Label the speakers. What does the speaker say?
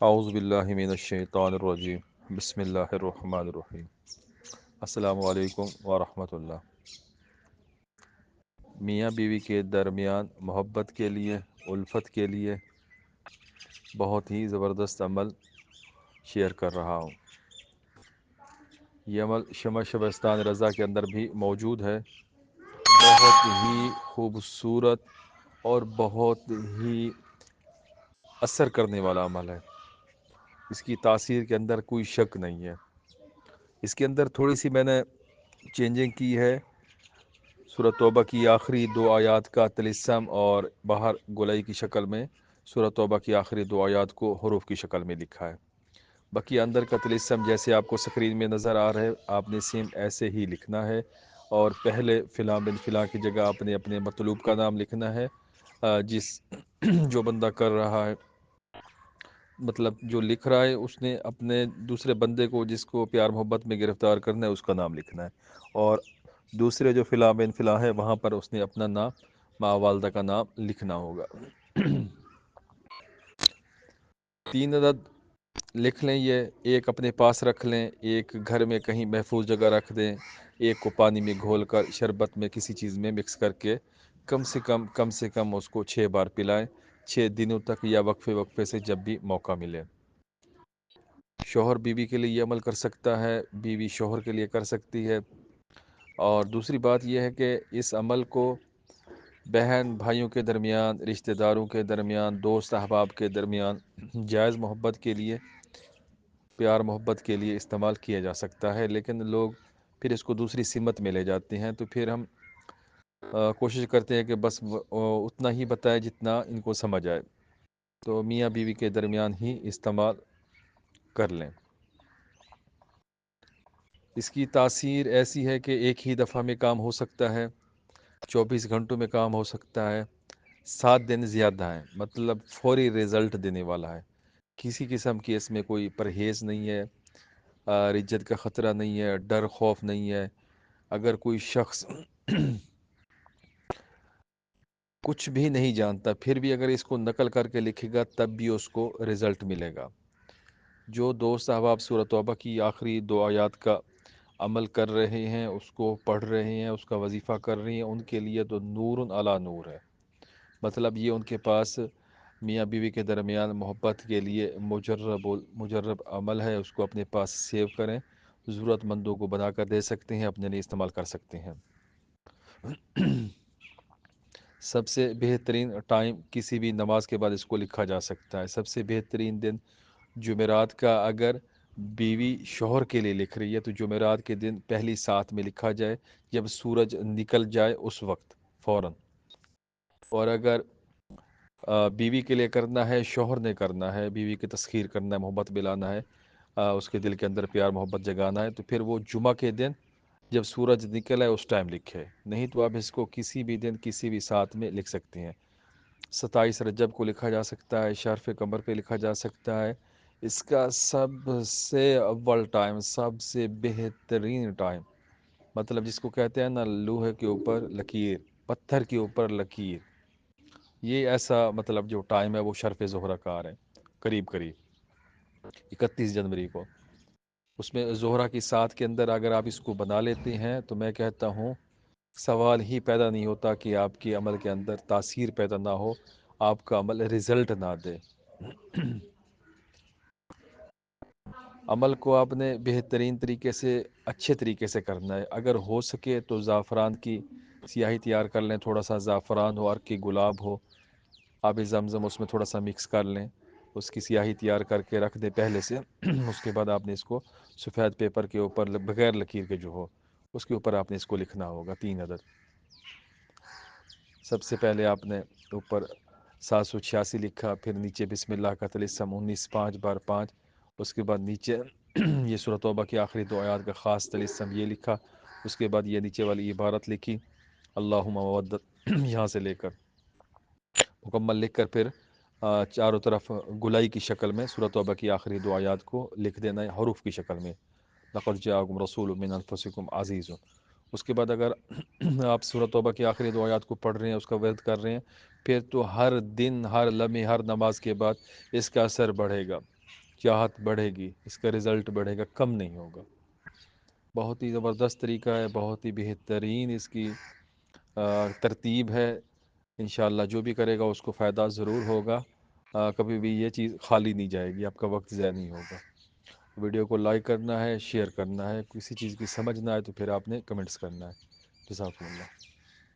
Speaker 1: اعوذ باللہ من الشیطان الرجیم بسم اللہ الرحمن الرحیم السلام علیکم ورحمۃ اللہ۔ میاں بیوی کے درمیان محبت کے لیے، الفت کے لیے بہت ہی زبردست عمل شیئر کر رہا ہوں۔ یہ عمل شمع شبستان رضا کے اندر بھی موجود ہے۔ بہت ہی خوبصورت اور بہت ہی اثر کرنے والا عمل ہے۔ اس کی تاثیر کے اندر کوئی شک نہیں ہے۔ اس کے اندر تھوڑی سی میں نے چینجنگ کی ہے۔ سورۃ توبہ کی آخری 2 آیات کا طلسم اور باہر گولائی کی شکل میں سورۃ توبہ کی آخری 2 آیات کو حروف کی شکل میں لکھا ہے۔ باقی اندر کا طلسم جیسے آپ کو سکرین میں نظر آ رہا ہے، آپ نے سیم ایسے ہی لکھنا ہے، اور پہلے فلاں بن فلاں کی جگہ آپ نے اپنے مطلوب کا نام لکھنا ہے۔ جس جو بندہ کر رہا ہے، مطلب جو لکھ رہا ہے، اس نے اپنے دوسرے بندے کو جس کو پیار محبت میں گرفتار کرنا ہے اس کا نام لکھنا ہے، اور دوسرے جو فلاں بن فلاں ہے وہاں پر اس نے اپنا نام، ماں والدہ کا نام لکھنا ہوگا۔ 3 عدد لکھ لیں، یہ ایک اپنے پاس رکھ لیں، ایک گھر میں کہیں محفوظ جگہ رکھ دیں، ایک کو پانی میں گھول کر شربت میں کسی چیز میں مکس کر کے کم سے کم اس کو 6 بار پلائیں، 6 دنوں تک یا وقفے وقفے سے جب بھی موقع ملے۔ شوہر بیوی کے لیے یہ عمل کر سکتا ہے، بیوی شوہر کے لیے کر سکتی ہے۔ اور دوسری بات یہ ہے کہ اس عمل کو بہن بھائیوں کے درمیان، رشتہ داروں کے درمیان، دوست احباب کے درمیان جائز محبت کے لیے، پیار محبت کے لیے استعمال کیا جا سکتا ہے، لیکن لوگ پھر اس کو دوسری سمت میں لے جاتے ہیں، تو پھر ہم کوشش کرتے ہیں کہ بس اتنا ہی بتائے جتنا ان کو سمجھ آئے، تو میاں بیوی کے درمیان ہی استعمال کر لیں۔ اس کی تاثیر ایسی ہے کہ ایک ہی دفعہ میں کام ہو سکتا ہے، 24 گھنٹوں میں کام ہو سکتا ہے، 7 دن زیادہ ہیں، مطلب فوری رزلٹ دینے والا ہے۔ کسی قسم کی اس میں کوئی پرہیز نہیں ہے، رجت کا خطرہ نہیں ہے، ڈر خوف نہیں ہے۔ اگر کوئی شخص کچھ بھی نہیں جانتا پھر بھی اگر اس کو نقل کر کے لکھے گا تب بھی اس کو رزلٹ ملے گا۔ جو دوست احباب سورۃ توبہ کی آخری 2 آیات کا عمل کر رہے ہیں، اس کو پڑھ رہے ہیں، اس کا وظیفہ کر رہے ہیں، ان کے لیے تو نور علی نور ہے۔ مطلب یہ ان کے پاس میاں بیوی کے درمیان محبت کے لیے مجرب عمل ہے، اس کو اپنے پاس سیو کریں، ضرورت مندوں کو بنا کر دے سکتے ہیں، اپنے لیے استعمال کر سکتے ہیں۔ سب سے بہترین ٹائم کسی بھی نماز کے بعد اس کو لکھا جا سکتا ہے۔ سب سے بہترین دن جمعرات کا، اگر بیوی شوہر کے لیے لکھ رہی ہے تو جمعرات کے دن پہلی سات میں لکھا جائے، جب سورج نکل جائے اس وقت فوراً۔ اور اگر بیوی کے لیے کرنا ہے، شوہر نے کرنا ہے، بیوی کی تسخیر کرنا ہے، محبت بلانا ہے، اس کے دل کے اندر پیار محبت جگانا ہے، تو پھر وہ جمعہ کے دن جب سورج نکل ہے اس ٹائم لکھے، نہیں تو آپ اس کو کسی بھی دن کسی بھی ساتھ میں لکھ سکتے ہیں۔ 27 رجب کو لکھا جا سکتا ہے، شرف قمر پہ لکھا جا سکتا ہے۔ اس کا سب سے اول ٹائم، سب سے بہترین ٹائم، مطلب جس کو کہتے ہیں نا لوہے کے اوپر لکیر، پتھر کے اوپر لکیر، یہ ایسا مطلب جو ٹائم ہے وہ شرف ظہر کار ہے، قریب قریب 31 جنوری کو۔ اس میں زہرہ کی ساتھ کے اندر اگر آپ اس کو بنا لیتے ہیں تو میں کہتا ہوں سوال ہی پیدا نہیں ہوتا کہ آپ کے عمل کے اندر تاثیر پیدا نہ ہو، آپ کا عمل رزلٹ نہ دے۔ عمل کو آپ نے بہترین طریقے سے، اچھے طریقے سے کرنا ہے۔ اگر ہو سکے تو زعفران کی سیاہی تیار کر لیں، تھوڑا سا زعفران ہو، عرق کی گلاب ہو، آب زمزم اس میں تھوڑا سا مکس کر لیں، اس کی سیاہی تیار کر کے رکھ دیں پہلے سے۔ اس کے بعد آپ نے اس کو سفید پیپر کے اوپر بغیر لکیر کے جو ہو اس کے اوپر آپ نے اس کو لکھنا ہوگا 3 عدد۔ سب سے پہلے آپ نے اوپر 786 لکھا، پھر نیچے بسم اللہ کا طلسم 19 5 بار 5، اس کے بعد نیچے یہ سورۃ توبہ کی آخری 2 آیات کا خاص طلسم یہ لکھا، اس کے بعد یہ نیچے والی عبارت لکھی اللہم مودت، یہاں سے لے کر مکمل لکھ کر پھر چاروں طرف گلائی کی شکل میں سورۃ توبہ کی آخری 2 آیات کو لکھ دینا ہے حروف کی شکل میں، لقد جاءکم رسول من انفسکم عزیز۔ اس کے بعد اگر آپ سورۃ توبہ کی آخری 2 آیات کو پڑھ رہے ہیں، اس کا ورد کر رہے ہیں، پھر تو ہر دن، ہر لمحے، ہر نماز کے بعد اس کا اثر بڑھے گا۔ چاہت بڑھے گی، اس کا رزلٹ بڑھے گا، کم نہیں ہوگا۔ بہت ہی زبردست طریقہ ہے، بہت ہی بہترین اس کی ترتیب ہے۔ انشاءاللہ جو بھی کرے گا اس کو فائدہ ضرور ہوگا، کبھی بھی یہ چیز خالی نہیں جائے گی، آپ کا وقت ضائع نہیں ہوگا۔ ویڈیو کو لائک کرنا ہے، شیئر کرنا ہے، کسی چیز کی سمجھ نہ آئے تو پھر آپ نے کمنٹس کرنا ہے۔ جزاکم اللہ۔